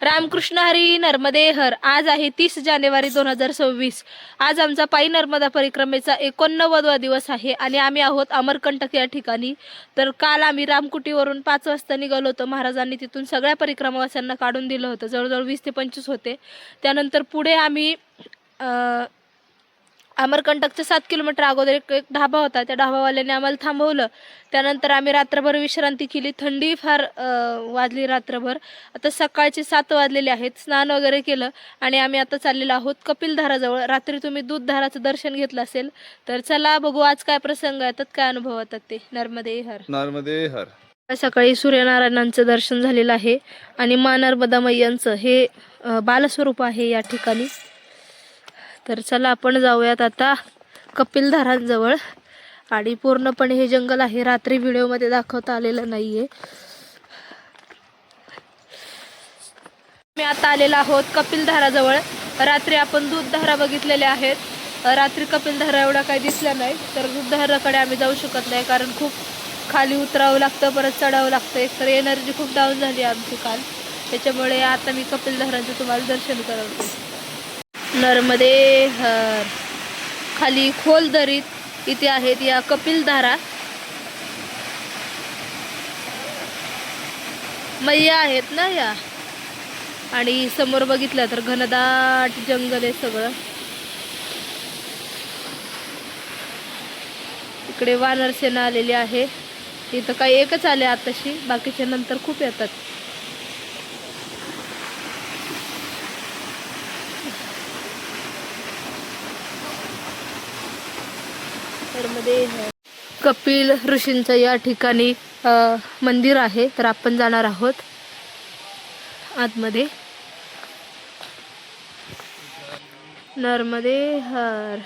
रामकृष्ण हरी नर्मदे हर. आज आहे 30 जानेवारी 2026. आज आमचा पायी नर्मदा परिक्रमेचा 89वा दिवस आहे आणि आम्ही आहोत अमरकंटक या ठिकाणी. तर काल आम्ही रामकुटीवरून 5 वाजता निघालो होतो. महाराजांनी तिथून सगळ्या परिक्रमावाल्यांना काढून दिलं होतं. जवळजवळ 20 ते 25 होते. त्यानंतर पुढे आम्ही अमरकंटकच्या 7 किलोमीटर अगोदर एक ढाबा होता. त्या ढाबावाल्याने आम्हाला थांबवलं. त्यानंतर आम्ही रात्रभर विश्रांती केली. थंडी फार वाजली रात्रभर. आता सकाळचे 7 वाजलेले आहेत. स्नान वगैरे केलं आणि आम्ही आता चाललेलो आहोत कपिलधाराजवळ. रात्री तुम्ही दूधधाराचं दर्शन घेतलं असेल तर चला बघू आज काय प्रसंग येतात, काय अनुभव येतात ते. नर्मदे हर. नर्मदे हर. सकाळी सूर्यनारायणांचं दर्शन झालेलं आहे आणि मा नर्मदा मैयांचं हे बालस्वरूप आहे या ठिकाणी. तर चला आपण जाऊयात आता कपिलधारांजवळ. आणि पूर्णपणे हे जंगल आहे. रात्री व्हिडिओमध्ये दाखवता आलेलं नाहीये. मी आता आलेलो आहोत कपिलधाराजवळ. रात्री आपण दूधधारा बघितलेल्या आहेत. रात्री कपिलधारा एवढा काही दिसला नाही. तर दूधधाराकडे आम्ही जाऊ शकत नाही कारण खूप खाली उतरावं लागतं, परत चढावं लागतं. एक तर एनर्जी खूप डाऊन झाली आमची काल. त्याच्यामुळे आता मी कपिलधाराचं तुम्हाला दर्शन करवते. नर्मदे हर. खाली खोल दरीत इथे आहेत या कपिलधारा. मैया आहेत ना या. आणि समोर बघितलं तर घनदाट जंगल आहे सगळं. इकडे वानर सेना आलेली आहे. इथं काही एकच आले आताशी, बाकीच्या नंतर खूप येतात. कपिल ऋषींचं या ठिकाणी मंदिर आहे. तर आपण जाणार आहोत आतमध्ये. नर्मदे हर.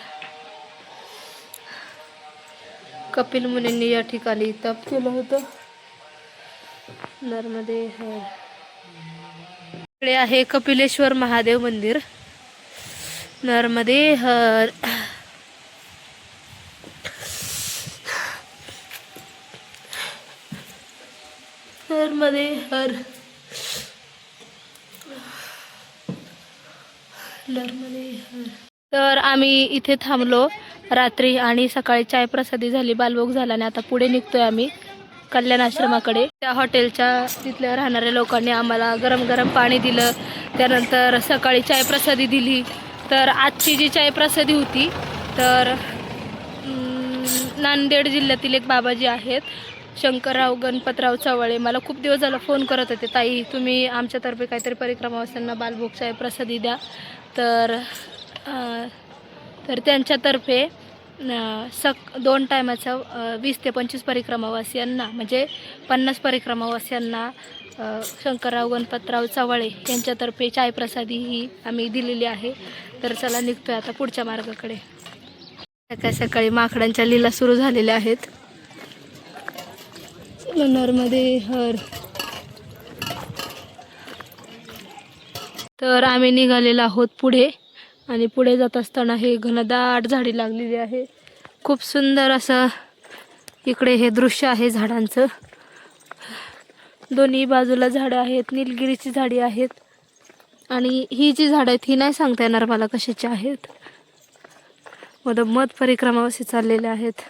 कपिल मुनींनी या ठिकाणी तप केलं होतं. नर्मदे हर. इकडे आहे कपिलेश्वर महादेव मंदिर. नर्मदे हर. नर्मदे हर. नर्मदे हर. तर आम्ही इथे थांबलो रात्री आणि सकाळी चाय प्रसादी झाली, बालभोग झाला आणि आता पुढे निघतोय आम्ही कल्याण आश्रमाकडे. त्या हॉटेलच्या तिथल्या राहणाऱ्या लोकांनी आम्हाला गरम गरम पाणी दिलं. त्यानंतर सकाळी चाय प्रसादी दिली. तर आजची जी चाय प्रसादी होती तर नांदेड जिल्ह्यातील एक बाबाजी आहेत, शंकरराव गणपतराव चवळे. मला खूप दिवस झाला फोन करत होते, ताई तुम्ही आमच्यातर्फे काहीतरी परिक्रमावाल्यांना बालभोग चाय प्रसादी द्या. तर त्यांच्यातर्फे 2 टायमाचा 20 ते 25 परिक्रमावासियांना म्हणजे 50 परिक्रमावासियांना शंकरराव गणपतराव चवळे यांच्यातर्फे चाय प्रसादी ही आम्ही दिलेली आहे. तर चला निघतोय आता पुढच्या मार्गाकडे. सकाळी सकाळी माकडांच्या लीला सुरू झालेल्या आहेत. नर्मदे हर. तर आम्ही निघालेलो आहोत पुढे आणि पुढे जात असताना हे घनदाट झाडी लागलेली आहे. खूप सुंदर असं इकडे हे दृश्य आहे झाडांचं. दोन्ही बाजूला झाडं आहेत, निलगिरीची झाडी आहेत. आणि ही जी झाडं आहेत ही नाही सांगता येणार मला कशाची आहेत. मधोमध परिक्रमावासी चाललेले आहेत.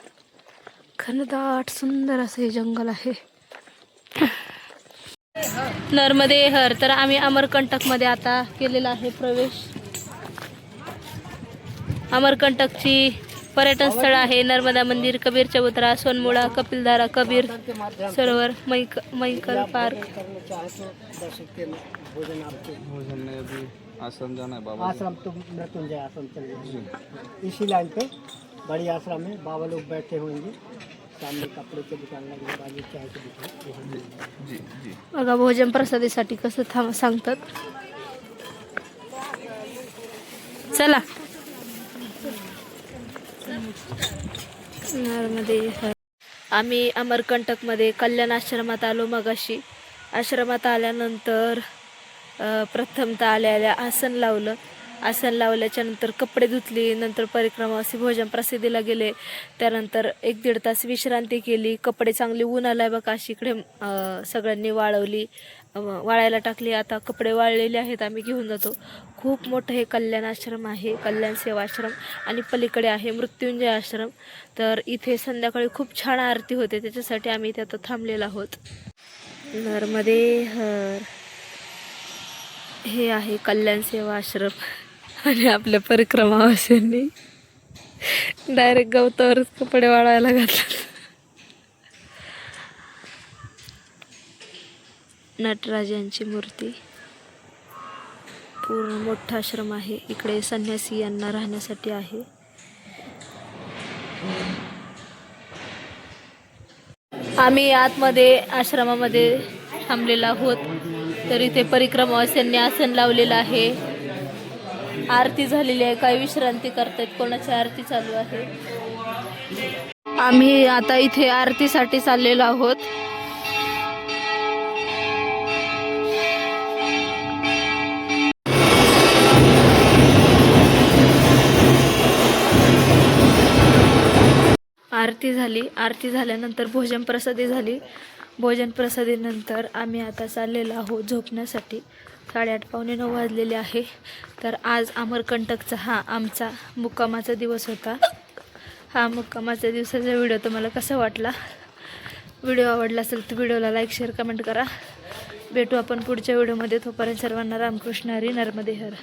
घनदाट सुंदर असं हे जंगल आहे. नर्मदे हर. तर आम्ही अमरकंटकमध्ये आता केलेला आहे प्रवेश. अमरकंटकची पर्यटन स्थळ आहे नर्मदा मंदिर, कबीर चबुतरा, सोनमुळा, कपिलधारा, कबीर सरोवर, मैकल पार्क. आश्रम जाना है बाबा. आश्रम तो मृत्युंजय आश्रम चले इसी लाइन पे बड़ी आश्रम है. बाबा लोग बैठे होंगे सामने, कपड़े की दुकान लगी, बाजू चाय की दुकान. जी जी. बघा भोजन प्रसादीसाठी कसं सांगतात. चला. नर्मदे हर. आम्ही अमरकंटकमध्ये कल्याण आश्रमात आलो मगाशी. आश्रमात आल्यानंतर प्रथमतः आल्या आसन लावलं. आसन लावल्याच्या नंतर कपडे धुतली. नंतर परिक्रमावासी भोजन प्रसिद्धीला गेले. त्यानंतर 1-1.5 तास विश्रांती केली. कपडे चांगली ऊन आलाय बघा अशी इकडे सगळ्यांनी वाळवली वाळायला टाकली. आता कपडे वाळलेले आहेत, आम्ही घेऊन जातो. खूप मोठं हे कल्याण आश्रम आहे, कल्याण सेवा आश्रम, आणि पलीकडे आहे मृत्युंजय आश्रम. तर इथे संध्याकाळी खूप छान आरती होते, त्याच्यासाठी आम्ही इथे आता थांबलेलो आहोत. नर्मदे हर. हे आहे कल्याण सेवा आश्रम आणि आपल्या परिक्रमावाशांनी डायरेक्ट गवतावरच कपडे वाळायला घातले. नटराजांची मूर्ती. पूर्ण मोठा आश्रम आहे. इकडे संन्यासी यांना राहण्यासाठी आहे. आम्ही आतमध्ये आश्रमामध्ये थांबलेलो आहोत. तर इथे परिक्रमावास्यांनी आसन लावलेलं आहे. आरती झालेली आहे, काही विश्रांती करतायत, कोणाची आरती चालू आहे. आम्ही आता इथे आरतीसाठी चाललेलो आहोत. आरती झाली. आरती झाल्यानंतर भोजन प्रसादी झाली. भोजन प्रसादीनंतर आम्ही आता चाललेलो आहोत झोपण्यासाठी. 8:30 पावणे 9 वाजलेले आहे. तर आज अमरकंटकचा हा आमचा मुक्कामाचा दिवस होता. हा मुक्कामाच्या दिवसाचा व्हिडिओ तुम्हाला कसा वाटला? व्हिडिओ आवडला असेल तर व्हिडिओला लाईक, शेअर, कमेंट करा. भेटू आपण पुढच्या व्हिडिओमध्ये. तोपर्यंत सर्वांना रामकृष्ण हरी. नर्मदे हर.